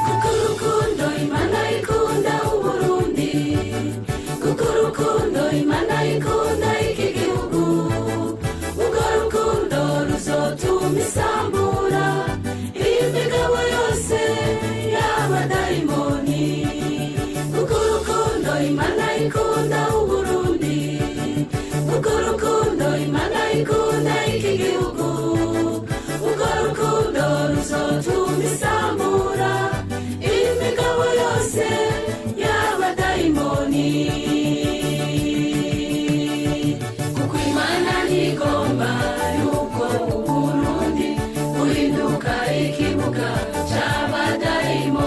kuko urukundo Imana ikunda Uburundi, kuko urukundo Imana ikunda iki gihugu, urwo rukundo ruzotuma isambura imigabo yose y'abadayimoni, kuko urukundo Imana ikunda Uburundi, kuko urukundo Imana ikunda iki gihugu, urwo rukundo ruzotuma isambura imigabo yose y'abadayimoni, kuko Imana ntigomba yuko Uburundi buhinduka ikibuga c'abadayimoni.